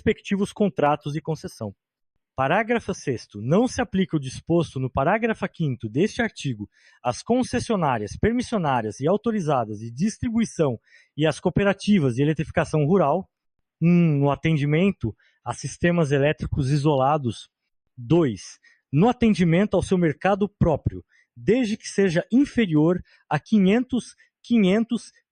respectivos contratos de concessão. Parágrafo 6º. Não se aplica o disposto no parágrafo 5º deste artigo às concessionárias, permissionárias e autorizadas de distribuição e às cooperativas de eletrificação rural, no atendimento a sistemas elétricos isolados. 2. No atendimento ao seu mercado próprio, desde que seja inferior a 500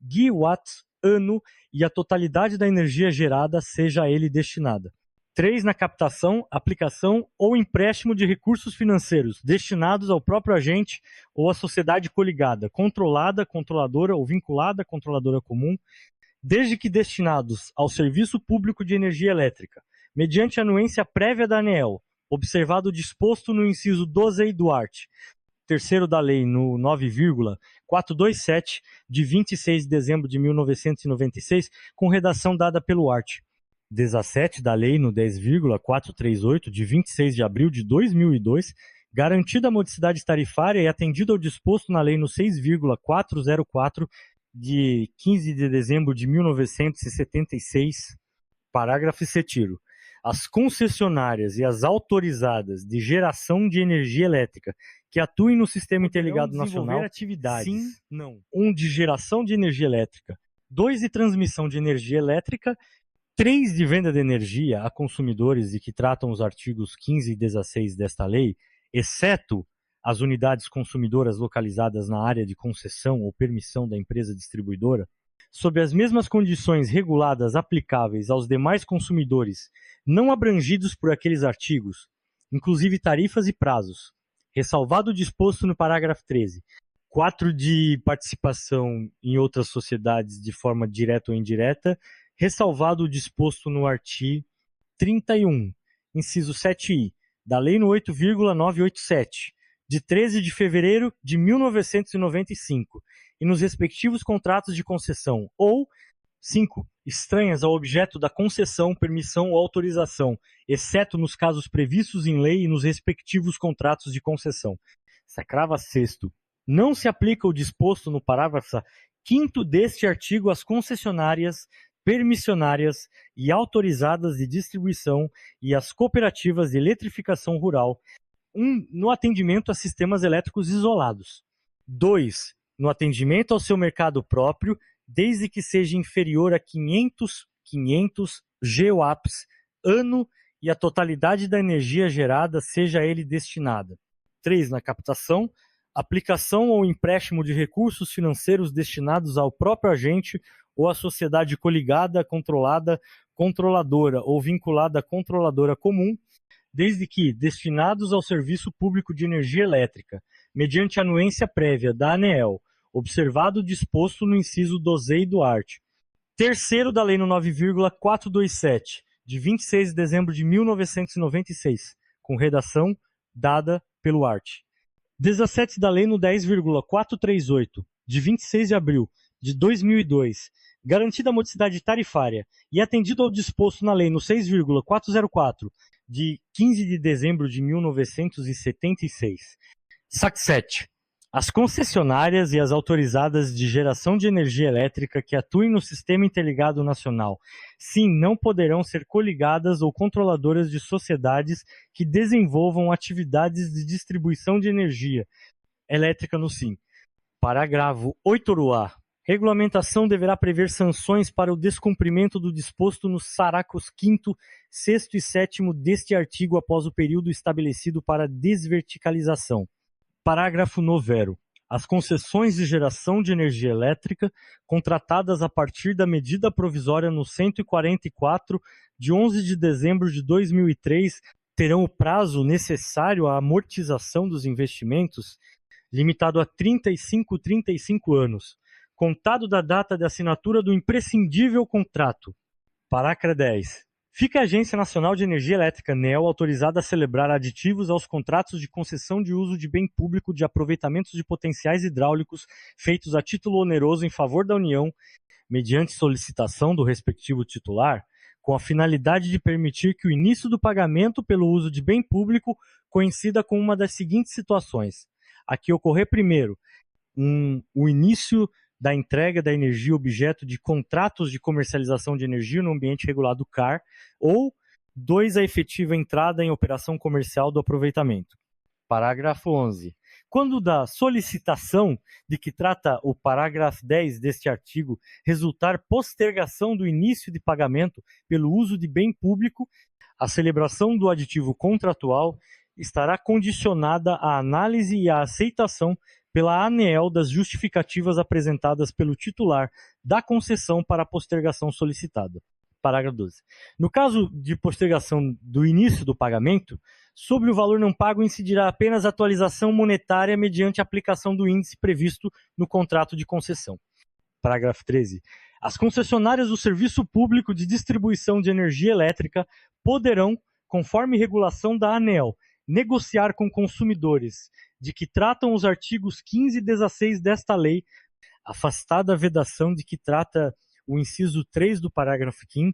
gigawatts ano e a totalidade da energia gerada seja a ele destinada. 3. Na captação, aplicação ou empréstimo de recursos financeiros destinados ao próprio agente ou à sociedade coligada, controlada, controladora ou vinculada à controladora comum, desde que destinados ao serviço público de energia elétrica, mediante anuência prévia da ANEEL, observado o disposto no inciso 12 do art. 3º da lei no 9,427, de 26 de dezembro de 1996, com redação dada pelo art. 17 da lei no 10,438, de 26 de abril de 2002, garantida a modicidade tarifária e atendido ao disposto na lei no 6,404, de 15 de dezembro de 1976, parágrafo 7º. As concessionárias e as autorizadas de geração de energia elétrica que atuem no Sistema Interligado Nacional, atividades, sim, não. 1. De geração de energia elétrica, 2. De transmissão de energia elétrica, 3. De venda de energia a consumidores de que tratam os artigos 15 e 16 desta lei, exceto as unidades consumidoras localizadas na área de concessão ou permissão da empresa distribuidora, sob as mesmas condições reguladas aplicáveis aos demais consumidores não abrangidos por aqueles artigos, inclusive tarifas e prazos, ressalvado o disposto no parágrafo 13. 4. De participação em outras sociedades de forma direta ou indireta, ressalvado o disposto no artigo 31, inciso 7i, da Lei no 8,987, de 13 de fevereiro de 1995, e nos respectivos contratos de concessão, ou 5. Estranhas ao objeto da concessão, permissão ou autorização, exceto nos casos previstos em lei e nos respectivos contratos de concessão. Sacrava 6º. Não se aplica o disposto no parágrafo 5º deste artigo às concessionárias, permissionárias e autorizadas de distribuição e às cooperativas de eletrificação rural, 1. No atendimento a sistemas elétricos isolados. 2. No atendimento ao seu mercado próprio, desde que seja inferior a 500 GWaps ano e a totalidade da energia gerada seja a ele destinada. 3. Na captação, aplicação ou empréstimo de recursos financeiros destinados ao próprio agente ou à sociedade coligada, controlada, controladora ou vinculada à controladora comum, desde que destinados ao serviço público de energia elétrica, mediante anuência prévia da ANEEL, observado o disposto no inciso 12 do art. 3º da lei no 9,427, de 26 de dezembro de 1996, com redação dada pelo art. 17 da lei no 10,438, de 26 de abril de 2002, garantida a modicidade tarifária e atendido ao disposto na lei no 6,404, de 15 de dezembro de 1976. Sac 7. As concessionárias e as autorizadas de geração de energia elétrica que atuem no Sistema Interligado Nacional, sim, não poderão ser coligadas ou controladoras de sociedades que desenvolvam atividades de distribuição de energia elétrica no SIM. Parágrafo 8º-A. Regulamentação deverá prever sanções para o descumprimento do disposto nos parágrafos 5º, 6º e 7º deste artigo após o período estabelecido para desverticalização. Parágrafo 9º. As concessões de geração de energia elétrica contratadas a partir da medida provisória no 144, de 11 de dezembro de 2003, terão o prazo necessário à amortização dos investimentos limitado a 35 anos, contado da data de assinatura do imprescindível contrato. Parágrafo 10. Fica a Agência Nacional de Energia Elétrica, ANEEL, autorizada a celebrar aditivos aos contratos de concessão de uso de bem público de aproveitamentos de potenciais hidráulicos feitos a título oneroso em favor da União, mediante solicitação do respectivo titular, com a finalidade de permitir que o início do pagamento pelo uso de bem público coincida com uma das seguintes situações. A que ocorrer primeiro, o início da entrega da energia objeto de contratos de comercialização de energia no ambiente regulado CAR, ou 2. A efetiva entrada em operação comercial do aproveitamento. Parágrafo 11. Quando da solicitação de que trata o parágrafo 10 deste artigo resultar postergação do início de pagamento pelo uso de bem público, a celebração do aditivo contratual estará condicionada à análise e à aceitação pela ANEEL das justificativas apresentadas pelo titular da concessão para a postergação solicitada. Parágrafo 12. No caso de postergação do início do pagamento, sobre o valor não pago incidirá apenas a atualização monetária mediante aplicação do índice previsto no contrato de concessão. Parágrafo 13. As concessionárias do Serviço Público de Distribuição de Energia Elétrica poderão, conforme regulação da ANEEL, negociar com consumidores de que tratam os artigos 15 e 16 desta lei, afastada a vedação de que trata o inciso 3 do parágrafo 5º,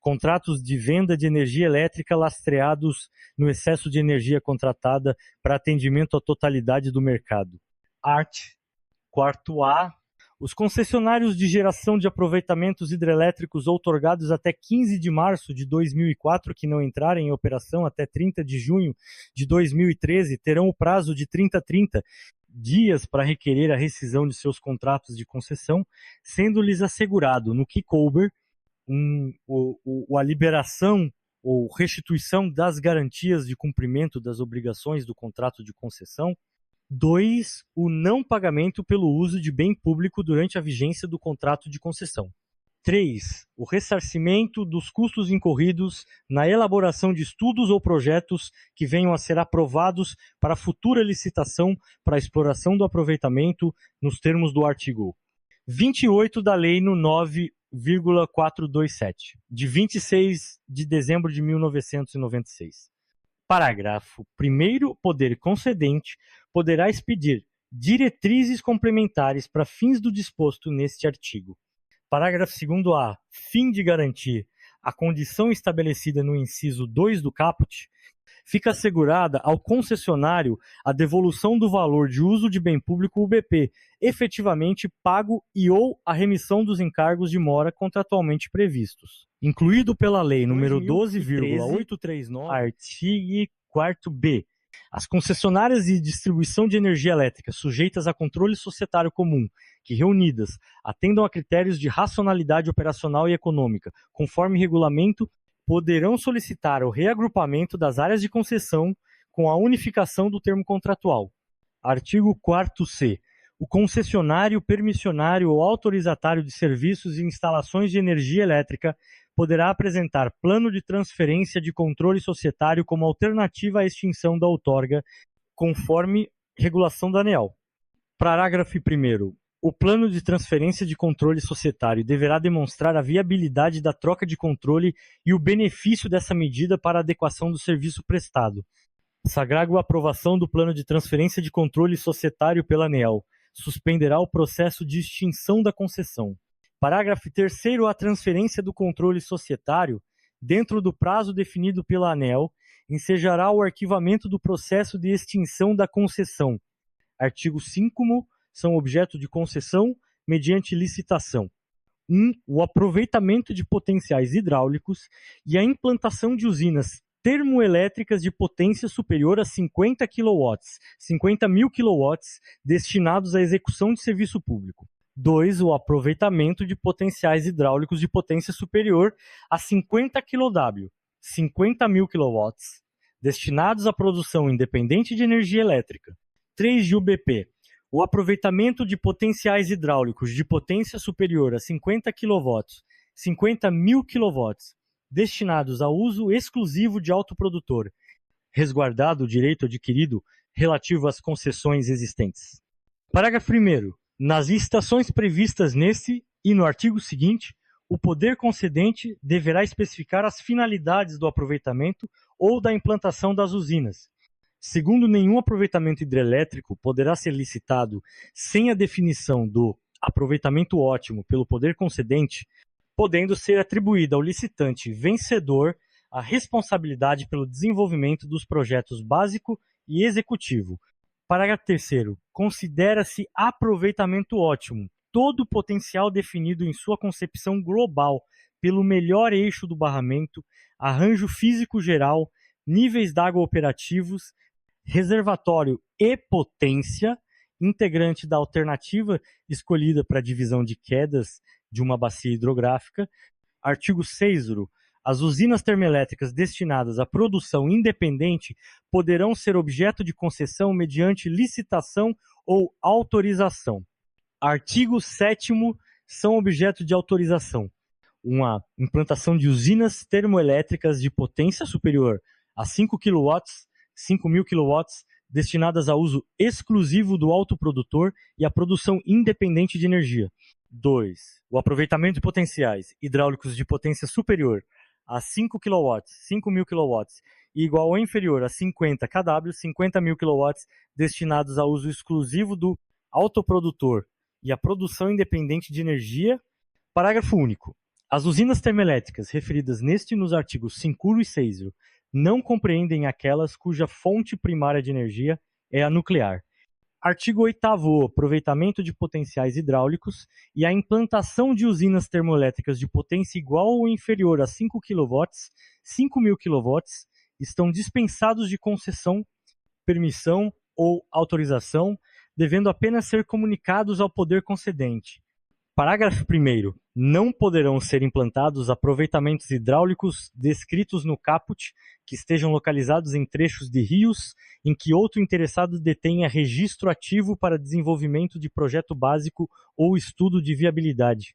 contratos de venda de energia elétrica lastreados no excesso de energia contratada para atendimento à totalidade do mercado. Art. 4A. Os concessionários de geração de aproveitamentos hidrelétricos outorgados até 15 de março de 2004 que não entrarem em operação até 30 de junho de 2013 terão o prazo de 30 dias para requerer a rescisão de seus contratos de concessão, sendo-lhes assegurado, no que couber, a liberação ou restituição das garantias de cumprimento das obrigações do contrato de concessão. 2. O não pagamento pelo uso de bem público durante a vigência do contrato de concessão. 3. O ressarcimento dos custos incorridos na elaboração de estudos ou projetos que venham a ser aprovados para futura licitação para a exploração do aproveitamento nos termos do artigo 28 da Lei no 9,427, de 26 de dezembro de 1996. Parágrafo 1º. O poder concedente poderá expedir diretrizes complementares para fins do disposto neste artigo. Parágrafo 2º-A. Fim de garantir a condição estabelecida no inciso 2 do caput, fica assegurada ao concessionário a devolução do valor de uso de bem público UBP efetivamente pago e ou a remissão dos encargos de mora contratualmente previstos, incluído pela Lei nº 12,839, artigo 4º-B. As concessionárias de distribuição de energia elétrica sujeitas a controle societário comum, que reunidas atendam a critérios de racionalidade operacional e econômica, conforme regulamento, poderão solicitar o reagrupamento das áreas de concessão com a unificação do termo contratual. Artigo 4º-C. O concessionário, permissionário ou autorizatário de serviços e instalações de energia elétrica poderá apresentar plano de transferência de controle societário como alternativa à extinção da outorga, conforme regulação da ANEEL. Parágrafo 1º. O plano de transferência de controle societário deverá demonstrar a viabilidade da troca de controle e o benefício dessa medida para a adequação do serviço prestado. Sagrado a aprovação do plano de transferência de controle societário pela ANEEL. Suspenderá o processo de extinção da concessão. Parágrafo 3º. A transferência do controle societário, dentro do prazo definido pela ANEEL, ensejará o arquivamento do processo de extinção da concessão. Artigo 5º. São objeto de concessão mediante licitação. 1. O aproveitamento de potenciais hidráulicos e a implantação de usinas termoelétricas de potência superior a 50 kW, 50.000 kW, destinados à execução de serviço público. 2. O aproveitamento de potenciais hidráulicos de potência superior a 50 kW, 50.000 kW, destinados à produção independente de energia elétrica. 3. De UBP. O aproveitamento de potenciais hidráulicos de potência superior a 50 kW, 50.000 kW, destinados a uso exclusivo de autoprodutor, resguardado o direito adquirido relativo às concessões existentes. Parágrafo 1º. Nas licitações previstas nesse e no artigo seguinte, o poder concedente deverá especificar as finalidades do aproveitamento ou da implantação das usinas. Segundo, nenhum aproveitamento hidrelétrico poderá ser licitado sem a definição do aproveitamento ótimo pelo poder concedente, podendo ser atribuída ao licitante vencedor a responsabilidade pelo desenvolvimento dos projetos básico e executivo. Parágrafo 3º. Considera-se aproveitamento ótimo todo o potencial definido em sua concepção global pelo melhor eixo do barramento, arranjo físico geral, níveis d'água operativos, reservatório e potência, integrante da alternativa escolhida para a divisão de quedas de uma bacia hidrográfica. Artigo 6º. As usinas termoelétricas destinadas à produção independente poderão ser objeto de concessão mediante licitação ou autorização. Artigo 7º. São objeto de autorização uma implantação de usinas termoelétricas de potência superior a 5 kW, 5.000 kW, destinadas a uso exclusivo do autoprodutor e à produção independente de energia. 2. O aproveitamento de potenciais hidráulicos de potência superior a 5 kW, 5.000 kW e igual ou inferior a 50 kW, 50.000 kW, destinados a uso exclusivo do autoprodutor e à produção independente de energia. Parágrafo único. As usinas termoelétricas referidas neste e nos artigos 5º e 6º não compreendem aquelas cuja fonte primária de energia é a nuclear. Artigo 8º. Aproveitamento de potenciais hidráulicos e a implantação de usinas termoelétricas de potência igual ou inferior a 5 kW, 5.000 kW, estão dispensados de concessão, permissão ou autorização, devendo apenas ser comunicados ao poder concedente. Parágrafo 1º. Não poderão ser implantados aproveitamentos hidráulicos descritos no caput que estejam localizados em trechos de rios em que outro interessado detenha registro ativo para desenvolvimento de projeto básico ou estudo de viabilidade,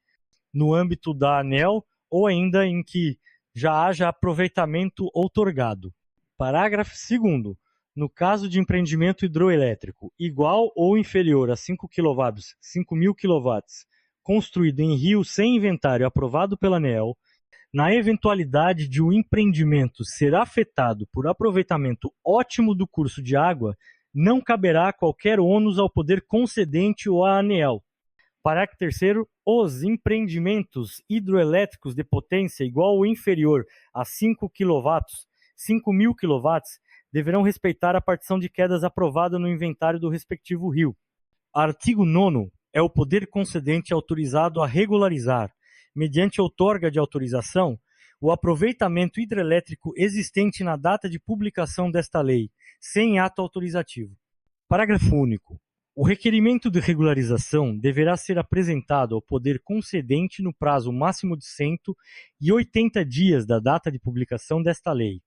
no âmbito da ANEEL ou ainda em que já haja aproveitamento outorgado. Parágrafo 2º. No caso de empreendimento hidroelétrico igual ou inferior a 5 kW, 5.000 kW, construído em rio sem inventário aprovado pela ANEEL, na eventualidade de o empreendimento ser afetado por aproveitamento ótimo do curso de água, não caberá qualquer ônus ao poder concedente ou à ANEEL. Parágrafo 3º. Os empreendimentos hidroelétricos de potência igual ou inferior a 5 kW, 5.000 kW, deverão respeitar a partição de quedas aprovada no inventário do respectivo rio. Artigo 9º. É o poder concedente autorizado a regularizar, mediante outorga de autorização, o aproveitamento hidrelétrico existente na data de publicação desta lei, sem ato autorizativo. Parágrafo único. O requerimento de regularização deverá ser apresentado ao poder concedente no prazo máximo de 180 dias da data de publicação desta lei.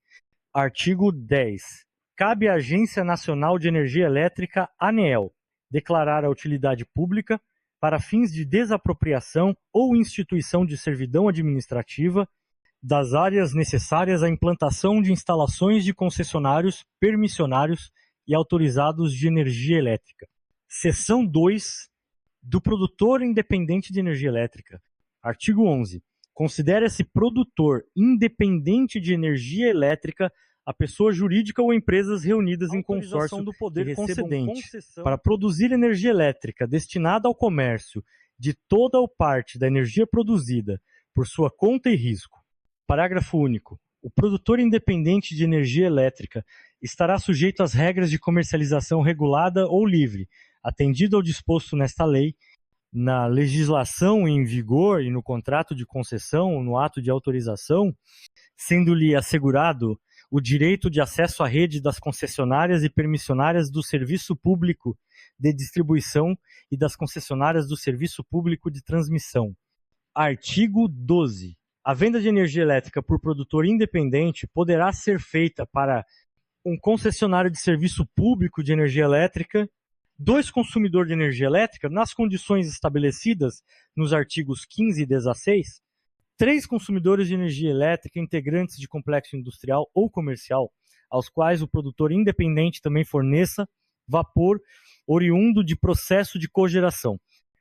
Artigo 10. Cabe à Agência Nacional de Energia Elétrica, ANEEL, declarar a utilidade pública para fins de desapropriação ou instituição de servidão administrativa das áreas necessárias à implantação de instalações de concessionários, permissionários e autorizados de energia elétrica. Seção 2 do produtor independente de energia elétrica. Artigo 11. Considera-se produtor independente de energia elétrica a pessoa jurídica ou empresas reunidas em consórcio do poder concedente para produzir energia elétrica destinada ao comércio de toda ou parte da energia produzida por sua conta e risco. Parágrafo único. O produtor independente de energia elétrica estará sujeito às regras de comercialização regulada ou livre, atendido ao disposto nesta lei, na legislação em vigor e no contrato de concessão ou no ato de autorização, sendo-lhe assegurado o direito de acesso à rede das concessionárias e permissionárias do Serviço Público de Distribuição e das concessionárias do Serviço Público de Transmissão. Artigo 12. A venda de energia elétrica por produtor independente poderá ser feita para um concessionário de serviço público de energia elétrica, 2 consumidores de energia elétrica, nas condições estabelecidas nos artigos 15 e 16, 3 consumidores de energia elétrica integrantes de complexo industrial ou comercial, aos quais o produtor independente também forneça vapor oriundo de processo de cogeração.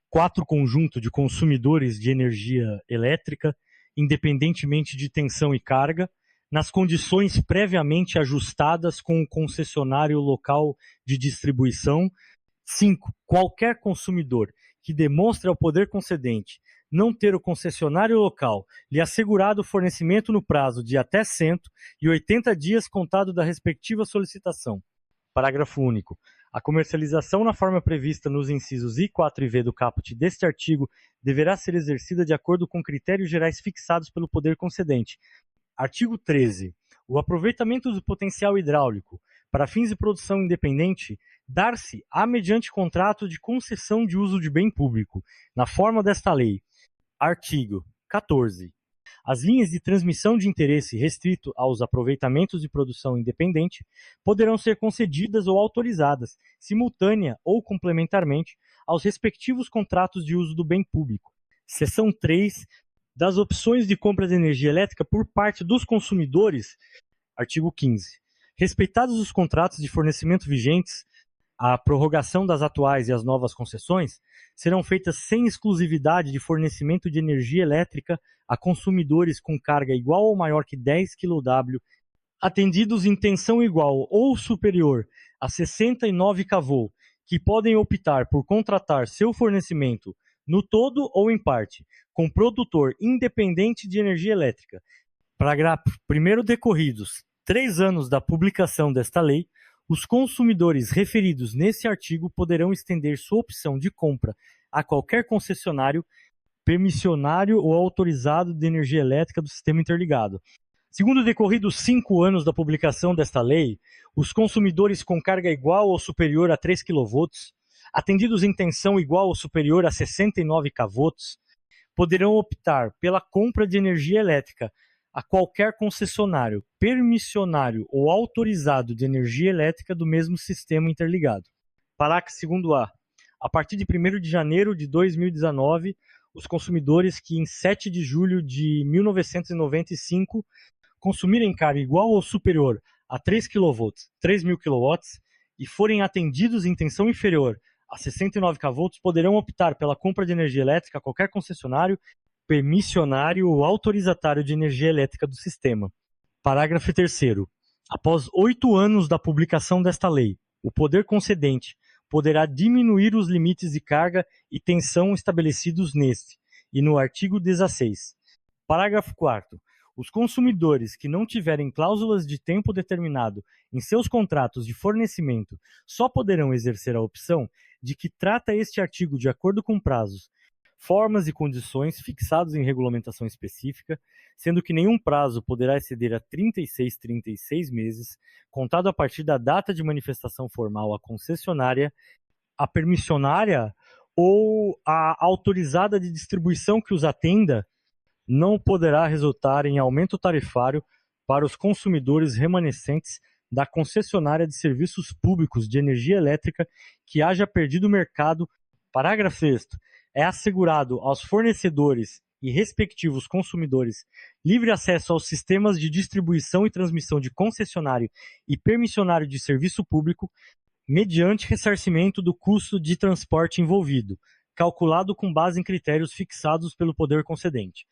4 conjuntos de consumidores de energia elétrica, independentemente de tensão e carga, nas condições previamente ajustadas com o concessionário local de distribuição. 5. Qualquer consumidor que demonstre ao poder concedente não ter o concessionário local lhe assegurado o fornecimento no prazo de até 180 dias contado da respectiva solicitação. Parágrafo único. A comercialização na forma prevista nos incisos I, 4 e V do caput deste artigo deverá ser exercida de acordo com critérios gerais fixados pelo poder concedente. Artigo 13. O aproveitamento do potencial hidráulico para fins de produção independente dar-se-á mediante contrato de concessão de uso de bem público, na forma desta lei. Artigo 14. As linhas de transmissão de interesse restrito aos aproveitamentos de produção independente poderão ser concedidas ou autorizadas, simultânea ou complementarmente, aos respectivos contratos de uso do bem público. Seção 3 das opções de compra de energia elétrica por parte dos consumidores. Artigo 15. Respeitados os contratos de fornecimento vigentes, a prorrogação das atuais e as novas concessões serão feitas sem exclusividade de fornecimento de energia elétrica a consumidores com carga igual ou maior que 10 kW, atendidos em tensão igual ou superior a 69 kV, que podem optar por contratar seu fornecimento no todo ou em parte, com produtor independente de energia elétrica. Parágrafo 1º decorridos 3 anos da publicação desta lei, os consumidores referidos nesse artigo poderão estender sua opção de compra a qualquer concessionário, permissionário ou autorizado de energia elétrica do sistema interligado. Segundo decorridos 5 anos da publicação desta lei, os consumidores com carga igual ou superior a 3 kV, atendidos em tensão igual ou superior a 69 kV, poderão optar pela compra de energia elétrica a qualquer concessionário, permissionário ou autorizado de energia elétrica do mesmo sistema interligado. Parágrafo 2º-A. A partir de 1º de janeiro de 2019, os consumidores que em 7 de julho de 1995 consumirem carga igual ou superior a 3 kV, 3.000 kW e forem atendidos em tensão inferior a 69 kV poderão optar pela compra de energia elétrica a qualquer concessionário, permissionário ou autorizatário de energia elétrica do sistema. Parágrafo 3º. Após 8 anos da publicação desta lei, o poder concedente poderá diminuir os limites de carga e tensão estabelecidos neste e no artigo 16. Parágrafo 4º. Os consumidores que não tiverem cláusulas de tempo determinado em seus contratos de fornecimento só poderão exercer a opção de que trata este artigo de acordo com prazos, formas e condições fixados em regulamentação específica, sendo que nenhum prazo poderá exceder a 36 meses, contado a partir da data de manifestação formal à concessionária, à permissionária ou à autorizada de distribuição que os atenda, não poderá resultar em aumento tarifário para os consumidores remanescentes da concessionária de serviços públicos de energia elétrica que haja perdido o mercado. Parágrafo 6º. É assegurado aos fornecedores e respectivos consumidores livre acesso aos sistemas de distribuição e transmissão de concessionário e permissionário de serviço público, mediante ressarcimento do custo de transporte envolvido, calculado com base em critérios fixados pelo poder concedente.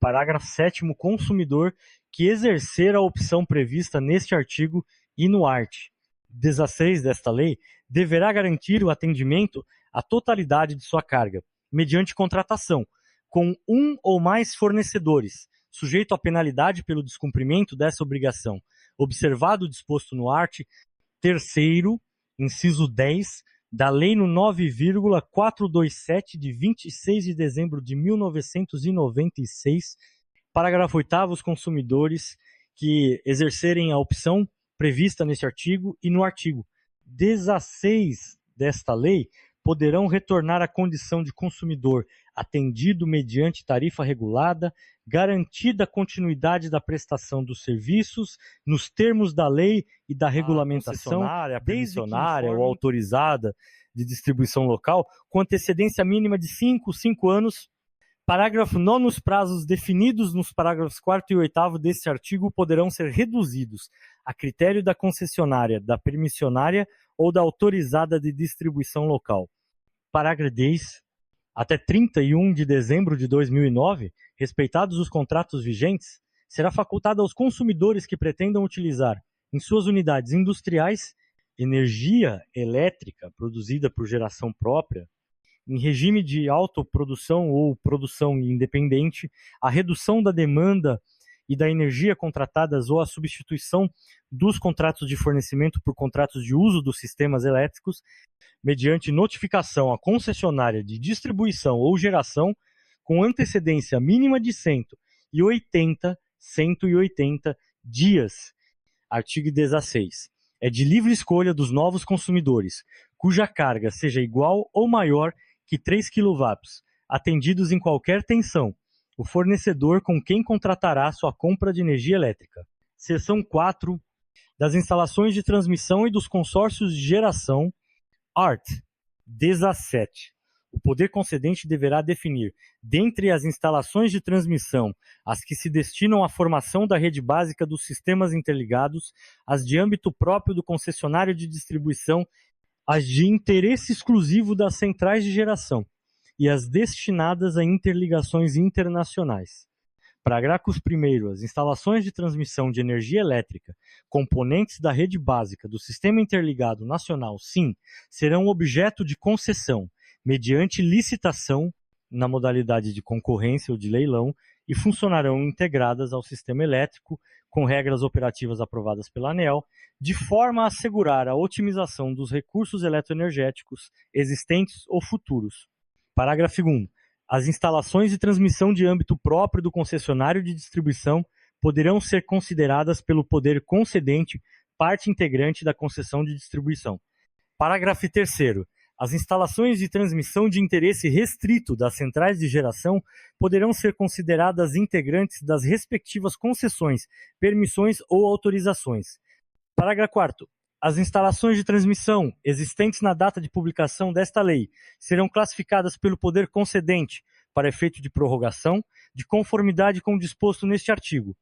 Parágrafo 7º. Consumidor que exercer a opção prevista neste artigo e no art. 16 desta lei deverá garantir o atendimento à totalidade de sua carga, mediante contratação, com um ou mais fornecedores, sujeito a penalidade pelo descumprimento dessa obrigação, observado o disposto no art. 3º, inciso 10, da Lei no 9,427, de 26 de dezembro de 1996, parágrafo 8º, os consumidores que exercerem a opção prevista neste artigo e no artigo 16 desta lei poderão retornar à condição de consumidor atendido mediante tarifa regulada, garantida a continuidade da prestação dos serviços nos termos da lei e da regulamentação, permissionária ou autorizada de distribuição local, com antecedência mínima de 5 anos. Parágrafo 9º. Os prazos definidos nos parágrafos 4º e 8º deste artigo poderão ser reduzidos a critério da concessionária, da permissionária ou da autorizada de distribuição local. Parágrafo 10. Até 31 de dezembro de 2009, respeitados os contratos vigentes, será facultado aos consumidores que pretendam utilizar em suas unidades industriais energia elétrica produzida por geração própria, em regime de autoprodução ou produção independente, a redução da demanda e da energia contratadas ou a substituição dos contratos de fornecimento por contratos de uso dos sistemas elétricos, mediante notificação à concessionária de distribuição ou geração com antecedência mínima de 180 dias. Artigo 16. É de livre escolha dos novos consumidores, cuja carga seja igual ou maior que 3 kW, atendidos em qualquer tensão, o fornecedor com quem contratará sua compra de energia elétrica. Seção 4. Das instalações de transmissão e dos consórcios de geração. Art. 17. O poder concedente deverá definir, dentre as instalações de transmissão, as que se destinam à formação da rede básica dos sistemas interligados, as de âmbito próprio do concessionário de distribuição, as de interesse exclusivo das centrais de geração e as destinadas a interligações internacionais. Parágrafos 1º. As instalações de transmissão de energia elétrica, componentes da rede básica do Sistema Interligado Nacional, SIM, serão objeto de concessão, mediante licitação, na modalidade de concorrência ou de leilão, e funcionarão integradas ao sistema elétrico, com regras operativas aprovadas pela ANEEL, de forma a assegurar a otimização dos recursos eletroenergéticos existentes ou futuros. Parágrafo 2º. As instalações de transmissão de âmbito próprio do concessionário de distribuição poderão ser consideradas pelo poder concedente parte integrante da concessão de distribuição. Parágrafo 3º. As instalações de transmissão de interesse restrito das centrais de geração poderão ser consideradas integrantes das respectivas concessões, permissões ou autorizações. Parágrafo 4º. As instalações de transmissão existentes na data de publicação desta lei serão classificadas pelo poder concedente para efeito de prorrogação, de conformidade com o disposto neste artigo.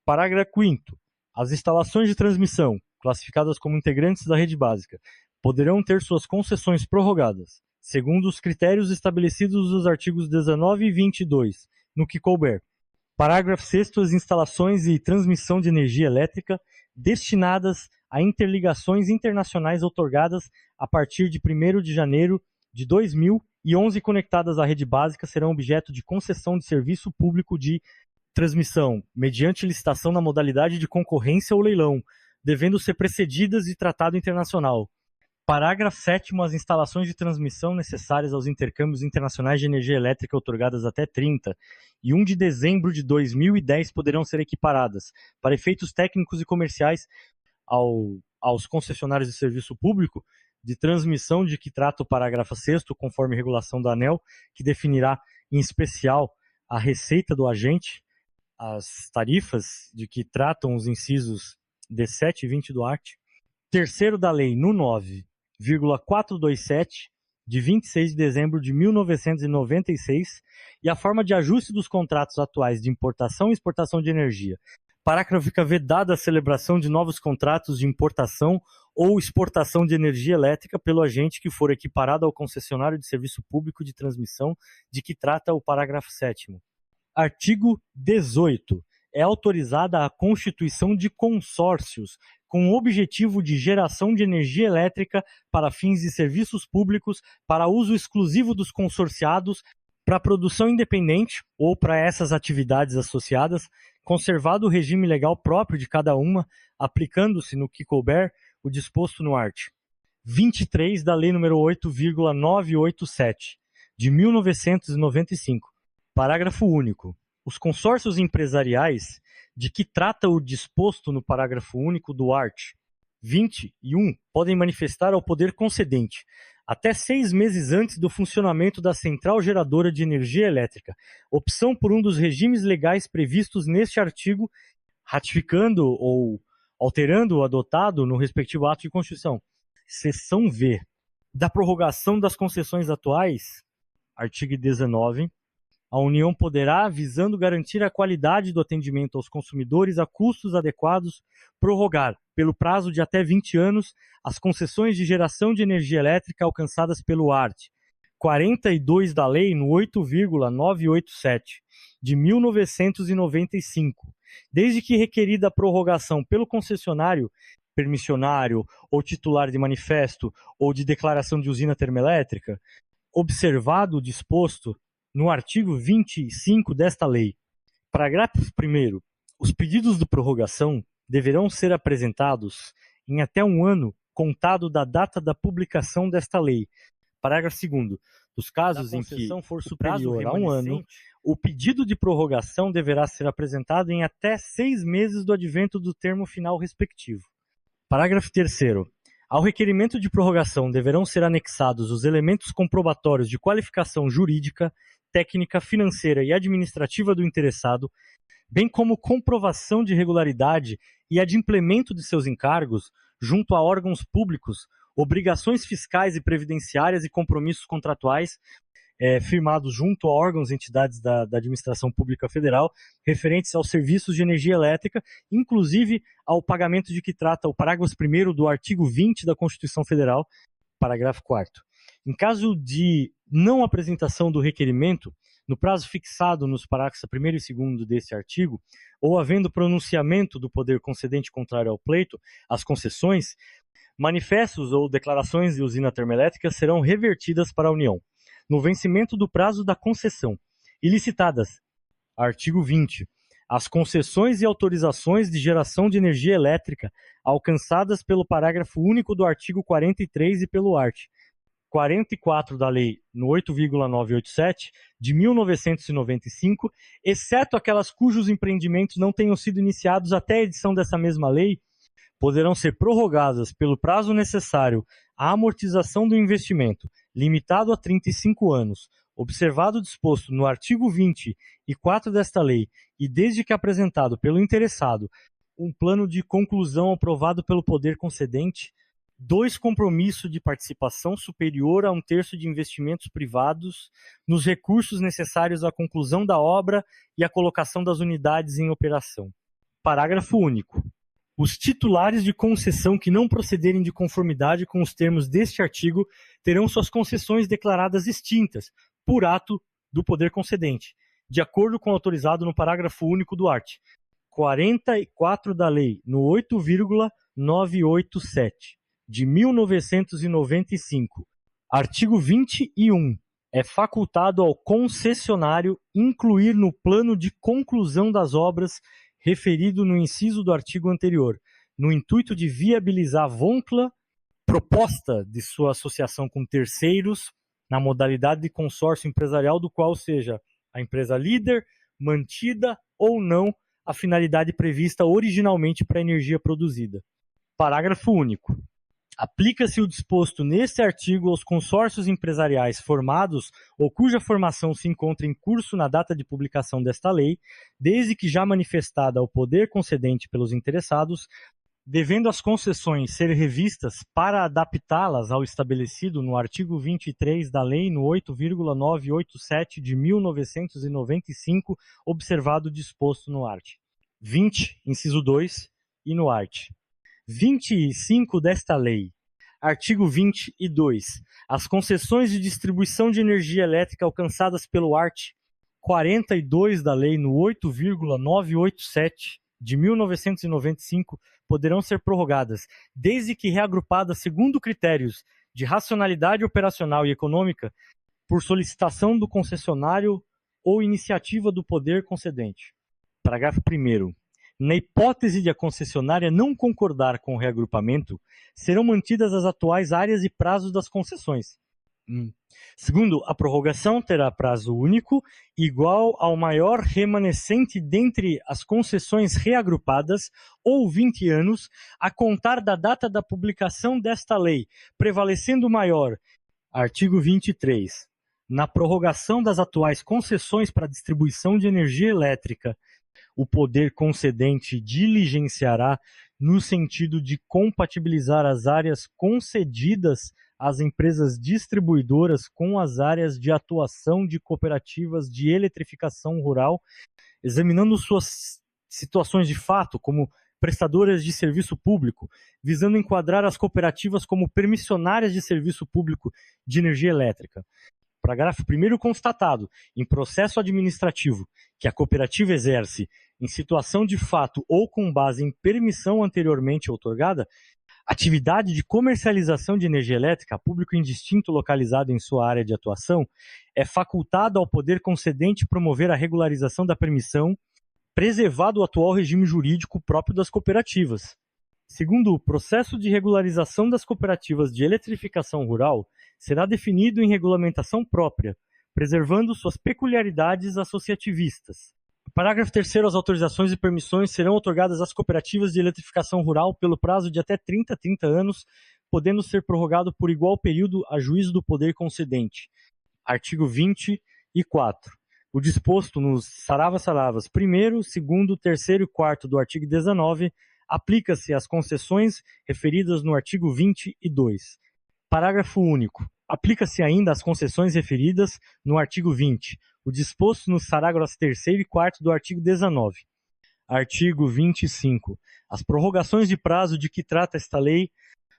Parágrafo 5º. As instalações de transmissão, classificadas como integrantes da rede básica, poderão ter suas concessões prorrogadas, segundo os critérios estabelecidos nos artigos 19 e 22, no que couber. Parágrafo 6º. As instalações e transmissão de energia elétrica destinadas a interligações internacionais outorgadas a partir de 1º de janeiro de 2011 conectadas à rede básica serão objeto de concessão de serviço público de transmissão, mediante licitação na modalidade de concorrência ou leilão, devendo ser precedidas de tratado internacional. Parágrafo 7º. As instalações de transmissão necessárias aos intercâmbios internacionais de energia elétrica outorgadas até 30 e 1 de dezembro de 2010 poderão ser equiparadas, para efeitos técnicos e comerciais, aos concessionários de serviço público de transmissão de que trata o parágrafo 6º, conforme regulação da ANEEL, que definirá, em especial, a receita do agente, as tarifas de que tratam os incisos 17 e 20 do art. Terceiro da lei, no 9,427, de 26 de dezembro de 1996, e a forma de ajuste dos contratos atuais de importação e exportação de energia. Parágrafo fica vedada a celebração de novos contratos de importação ou exportação de energia elétrica pelo agente que for equiparado ao concessionário de serviço público de transmissão de que trata o parágrafo 7º. Artigo 18. É autorizada a constituição de consórcios com o objetivo de geração de energia elétrica para fins de serviços públicos para uso exclusivo dos consorciados para produção independente ou para essas atividades associadas, conservado o regime legal próprio de cada uma, aplicando-se no que couber o disposto no art. 23 da Lei nº 8,987, de 1995. Parágrafo único. Os consórcios empresariais de que trata o disposto no parágrafo único do art. 20 e 1 podem manifestar ao poder concedente, até 6 meses antes do funcionamento da central geradora de energia elétrica, opção por um dos regimes legais previstos neste artigo, ratificando ou alterando o adotado no respectivo ato de Constituição. Seção V. Da prorrogação das concessões atuais, artigo 19, a União poderá, visando garantir a qualidade do atendimento aos consumidores a custos adequados, prorrogar, pelo prazo de até 20 anos, as concessões de geração de energia elétrica alcançadas pelo art. 42 da Lei no 8,987, de 1995, desde que requerida a prorrogação pelo concessionário, permissionário ou titular de manifesto ou de declaração de usina termoelétrica, observado o disposto no artigo 25 desta lei. Parágrafo 1º. Os pedidos de prorrogação deverão ser apresentados em até um ano contado da data da publicação desta lei. Parágrafo 2º. Nos casos em que for superior a um ano, o pedido de prorrogação deverá ser apresentado em até 6 meses do advento do termo final respectivo. Parágrafo 3º. Ao requerimento de prorrogação deverão ser anexados os elementos comprobatórios de qualificação jurídica, técnica, financeira e administrativa do interessado, bem como comprovação de regularidade e adimplemento de seus encargos junto a órgãos públicos, obrigações fiscais e previdenciárias e compromissos contratuais firmados junto a órgãos e entidades da administração pública federal referentes aos serviços de energia elétrica, inclusive ao pagamento de que trata o parágrafo 1º do artigo 20 da Constituição Federal, parágrafo 4º. Em caso de não apresentação do requerimento, no prazo fixado nos parágrafos 1º e 2º desse artigo, ou havendo pronunciamento do poder concedente contrário ao pleito, as concessões, manifestos ou declarações de usina termoelétrica serão revertidas para a União, no vencimento do prazo da concessão, ilicitadas. Artigo 20. As concessões e autorizações de geração de energia elétrica alcançadas pelo parágrafo único do artigo 43 e pelo art. 44 da Lei no 8,987 de 1995, exceto aquelas cujos empreendimentos não tenham sido iniciados até a edição dessa mesma lei, poderão ser prorrogadas pelo prazo necessário à amortização do investimento, limitado a 35 anos, observado o disposto no artigo 20 e 4 desta lei, e desde que apresentado pelo interessado um plano de conclusão aprovado pelo poder concedente, 2 compromissos de participação superior a 1/3 de investimentos privados nos recursos necessários à conclusão da obra e à colocação das unidades em operação. Parágrafo único. Os titulares de concessão que não procederem de conformidade com os termos deste artigo terão suas concessões declaradas extintas, por ato do poder concedente, de acordo com o autorizado no parágrafo único do art. 44 da Lei no 8,987 de 1995. Artigo 21. É facultado ao concessionário incluir no plano de conclusão das obras referido no inciso do artigo anterior, no intuito de viabilizar a proposta de sua associação com terceiros na modalidade de consórcio empresarial do qual seja a empresa líder, mantida ou não a finalidade prevista originalmente para a energia produzida. Parágrafo único. Aplica-se o disposto neste artigo aos consórcios empresariais formados ou cuja formação se encontra em curso na data de publicação desta lei, desde que já manifestada ao poder concedente pelos interessados, devendo as concessões ser revistas para adaptá-las ao estabelecido no artigo 23 da Lei no 8,987 de 1995, observado o disposto no art. 20, inciso 2, e no art. 25 desta lei. Artigo 22. As concessões de distribuição de energia elétrica alcançadas pelo art. 42 da lei no 8,987 de 1995 poderão ser prorrogadas, desde que reagrupadas segundo critérios de racionalidade operacional e econômica por solicitação do concessionário ou iniciativa do poder concedente. Parágrafo 1º. Na hipótese de a concessionária não concordar com o reagrupamento, serão mantidas as atuais áreas e prazos das concessões. Segundo, a prorrogação terá prazo único, igual ao maior remanescente dentre as concessões reagrupadas, ou 20 anos, a contar da data da publicação desta lei, prevalecendo o maior. Artigo 23. Na prorrogação das atuais concessões para distribuição de energia elétrica, o poder concedente diligenciará no sentido de compatibilizar as áreas concedidas às empresas distribuidoras com as áreas de atuação de cooperativas de eletrificação rural, examinando suas situações de fato como prestadoras de serviço público, visando enquadrar as cooperativas como permissionárias de serviço público de energia elétrica. Parágrafo 1º constatado, em processo administrativo, que a cooperativa exerce em situação de fato ou com base em permissão anteriormente outorgada, atividade de comercialização de energia elétrica a público indistinto localizado em sua área de atuação, é facultado ao poder concedente promover a regularização da permissão preservado o atual regime jurídico próprio das cooperativas. Segundo, o processo de regularização das cooperativas de eletrificação rural será definido em regulamentação própria, preservando suas peculiaridades associativistas. Parágrafo 3º. As autorizações e permissões serão outorgadas às cooperativas de eletrificação rural pelo prazo de até 30 anos, podendo ser prorrogado por igual período a juízo do poder concedente. Artigo 24. O disposto nos saravas 1º, 2º, 3º e 4º do artigo 19 aplica-se às concessões referidas no artigo 22. Parágrafo único. Aplica-se ainda às concessões referidas no artigo 20. O disposto nos parágrafos 3º e 4º do artigo 19. Artigo 25. As prorrogações de prazo de que trata esta lei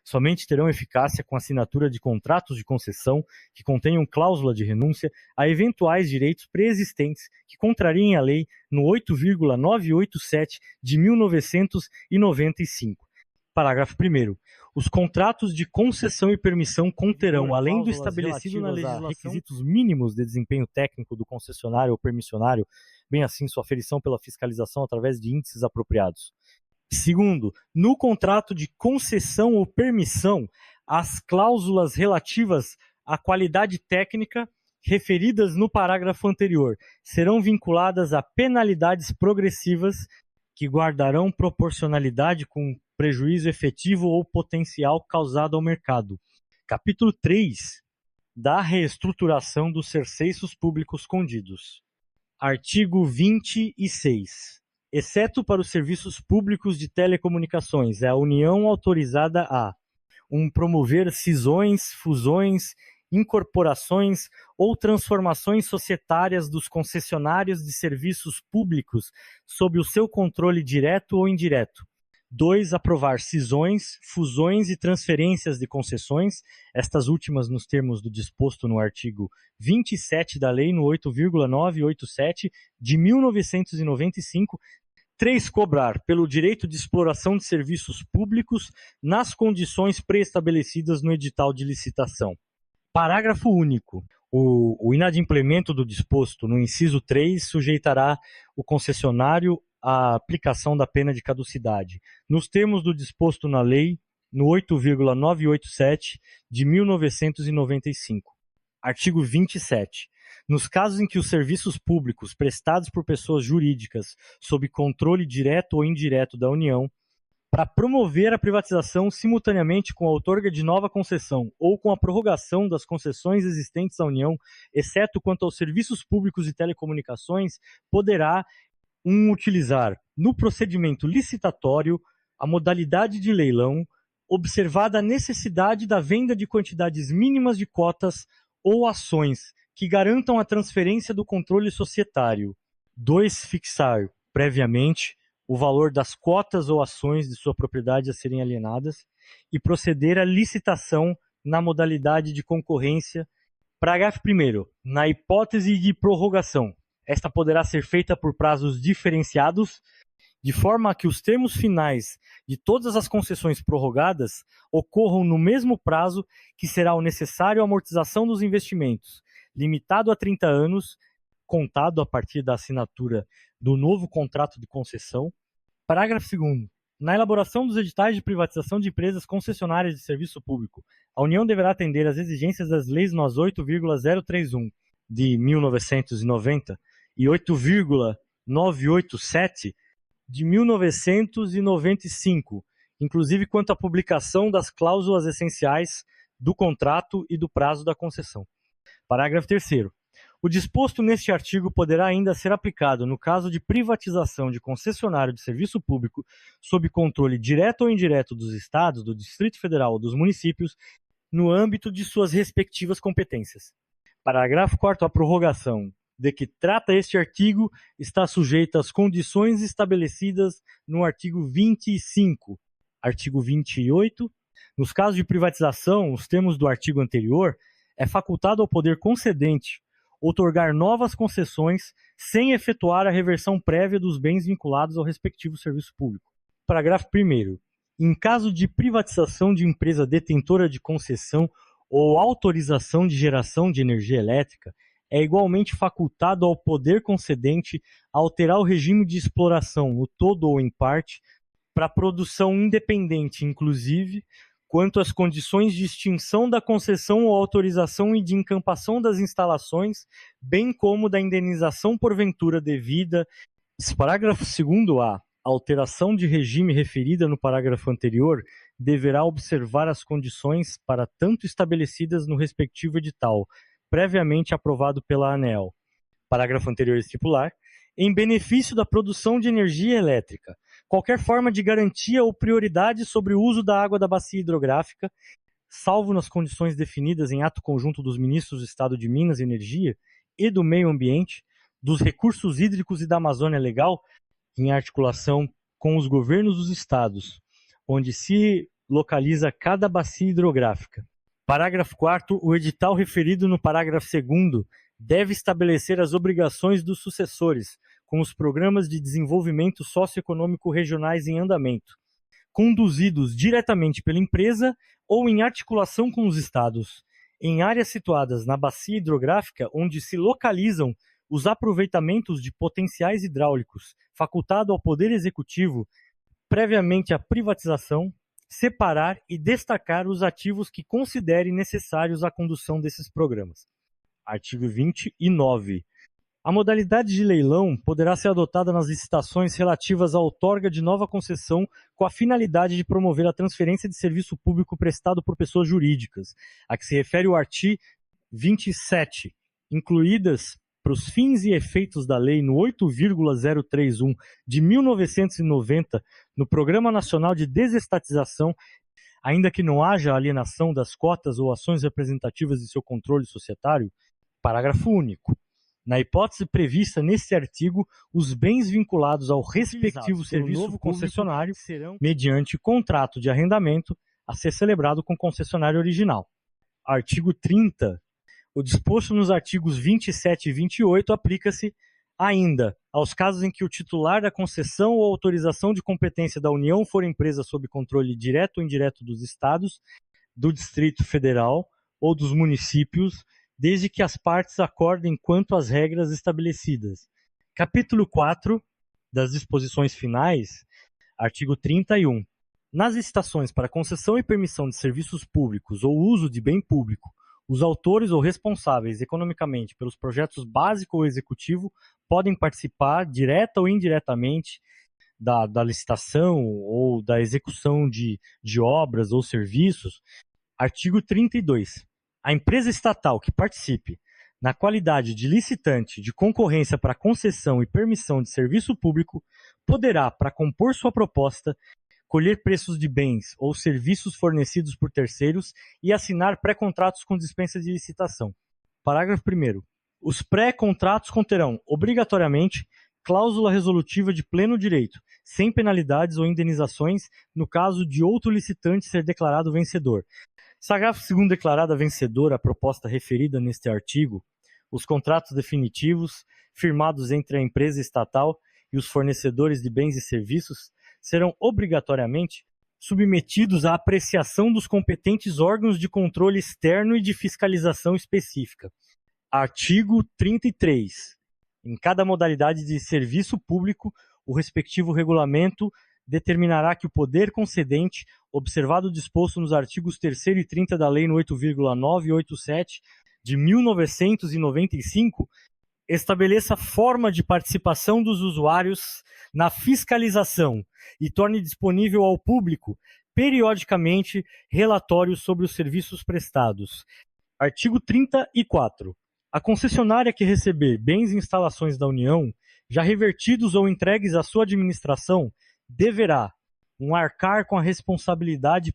somente terão eficácia com a assinatura de contratos de concessão que contenham cláusula de renúncia a eventuais direitos preexistentes que contrariem a lei no 8,987 de 1995. Parágrafo 1º. Os contratos de concessão e permissão conterão, além do estabelecido na legislação, requisitos mínimos de desempenho técnico do concessionário ou permissionário, bem assim sua aferição pela fiscalização através de índices apropriados. Segundo, no contrato de concessão ou permissão, as cláusulas relativas à qualidade técnica referidas no parágrafo anterior serão vinculadas a penalidades progressivas que guardarão proporcionalidade com prejuízo efetivo ou potencial causado ao mercado. Capítulo 3 da reestruturação dos serviços públicos condidos. Artigo 26. Exceto para os serviços públicos de telecomunicações, é a União autorizada a promover cisões, fusões, incorporações ou transformações societárias dos concessionários de serviços públicos sob o seu controle direto ou indireto. 2. Aprovar cisões, fusões e transferências de concessões, estas últimas nos termos do disposto no artigo 27 da Lei no 8,987 de 1995. 3. Cobrar pelo direito de exploração de serviços públicos nas condições pré-estabelecidas no edital de licitação. Parágrafo único. O inadimplemento do disposto no inciso 3 sujeitará o concessionário à aplicação da pena de caducidade, nos termos do disposto na lei no 8,987 de 1995. Artigo 27. Nos casos em que os serviços públicos prestados por pessoas jurídicas sob controle direto ou indireto da União, para promover a privatização simultaneamente com a outorga de nova concessão ou com a prorrogação das concessões existentes à União, exceto quanto aos serviços públicos de telecomunicações, poderá utilizar no procedimento licitatório a modalidade de leilão, observada a necessidade da venda de quantidades mínimas de cotas ou ações que garantam a transferência do controle societário. 2. Fixar previamente o valor das cotas ou ações de sua propriedade a serem alienadas e proceder à licitação na modalidade de concorrência. Parágrafo 1º. Na hipótese de prorrogação, esta poderá ser feita por prazos diferenciados, de forma a que os termos finais de todas as concessões prorrogadas ocorram no mesmo prazo que será o necessário à amortização dos investimentos, limitado a 30 anos, contado a partir da assinatura do novo contrato de concessão. Parágrafo 2º. Na elaboração dos editais de privatização de empresas concessionárias de serviço público, a União deverá atender às exigências das leis nº 8,031 de 1990 e 8,987 de 1995, inclusive quanto à publicação das cláusulas essenciais do contrato e do prazo da concessão. Parágrafo 3º. O disposto neste artigo poderá ainda ser aplicado no caso de privatização de concessionário de serviço público sob controle direto ou indireto dos Estados, do Distrito Federal ou dos municípios, no âmbito de suas respectivas competências. Parágrafo 4º. A prorrogação de que trata este artigo está sujeita às condições estabelecidas no artigo 25. Artigo 28. Nos casos de privatização, os termos do artigo anterior, é facultado ao poder concedente outorgar novas concessões sem efetuar a reversão prévia dos bens vinculados ao respectivo serviço público. Parágrafo 1º. Em caso de privatização de empresa detentora de concessão ou autorização de geração de energia elétrica, é igualmente facultado ao poder concedente alterar o regime de exploração, o todo ou em parte, para produção independente, inclusive, quanto às condições de extinção da concessão ou autorização e de encampação das instalações, bem como da indenização porventura devida. Parágrafo 2º-A. A alteração de regime referida no parágrafo anterior deverá observar as condições para tanto estabelecidas no respectivo edital, previamente aprovado pela ANEEL. Parágrafo anterior estipular, em benefício da produção de energia elétrica, qualquer forma de garantia ou prioridade sobre o uso da água da bacia hidrográfica, salvo nas condições definidas em ato conjunto dos ministros do Estado de Minas e Energia e do Meio Ambiente, dos recursos hídricos e da Amazônia Legal, em articulação com os governos dos estados, onde se localiza cada bacia hidrográfica. Parágrafo 4º, o edital referido no parágrafo 2º deve estabelecer as obrigações dos sucessores, com os programas de desenvolvimento socioeconômico regionais em andamento, conduzidos diretamente pela empresa ou em articulação com os estados, em áreas situadas na bacia hidrográfica onde se localizam os aproveitamentos de potenciais hidráulicos, facultado ao Poder Executivo, previamente à privatização, separar e destacar os ativos que considere necessários à condução desses programas. Artigo 29. A modalidade de leilão poderá ser adotada nas licitações relativas à outorga de nova concessão com a finalidade de promover a transferência de serviço público prestado por pessoas jurídicas, a que se refere o artigo 27, incluídas para os fins e efeitos da lei no 8,031 de 1990, no Programa Nacional de Desestatização, ainda que não haja alienação das cotas ou ações representativas de seu controle societário. Parágrafo único. Na hipótese prevista neste artigo, os bens vinculados ao respectivo serviço concessionário serão mediante contrato de arrendamento a ser celebrado com o concessionário original. Artigo 30. O disposto nos artigos 27 e 28 aplica-se ainda aos casos em que o titular da concessão ou autorização de competência da União for empresa sob controle direto ou indireto dos Estados, do Distrito Federal ou dos municípios, desde que as partes acordem quanto às regras estabelecidas. Capítulo 4 das disposições finais, artigo 31. Nas licitações para concessão e permissão de serviços públicos ou uso de bem público, os autores ou responsáveis economicamente pelos projetos básico ou executivo podem participar, direta ou indiretamente, da licitação ou da execução de obras ou serviços. Artigo 32. A empresa estatal que participe, na qualidade de licitante de concorrência para concessão e permissão de serviço público, poderá, para compor sua proposta, colher preços de bens ou serviços fornecidos por terceiros e assinar pré-contratos com dispensa de licitação. Parágrafo 1º. Os pré-contratos conterão, obrigatoriamente, cláusula resolutiva de pleno direito, sem penalidades ou indenizações, no caso de outro licitante ser declarado vencedor. Parágrafo 2º, declarada vencedora a proposta referida neste artigo, os contratos definitivos, firmados entre a empresa estatal e os fornecedores de bens e serviços, serão obrigatoriamente submetidos à apreciação dos competentes órgãos de controle externo e de fiscalização específica. Artigo 33. Em cada modalidade de serviço público, o respectivo regulamento determinará que o poder concedente, observado o disposto nos artigos 3º e 30 da Lei 8,987 de 1995, estabeleça forma de participação dos usuários na fiscalização e torne disponível ao público, periodicamente, relatórios sobre os serviços prestados. Artigo 34. A concessionária que receber bens e instalações da União, já revertidos ou entregues à sua administração, deverá arcar com a responsabilidade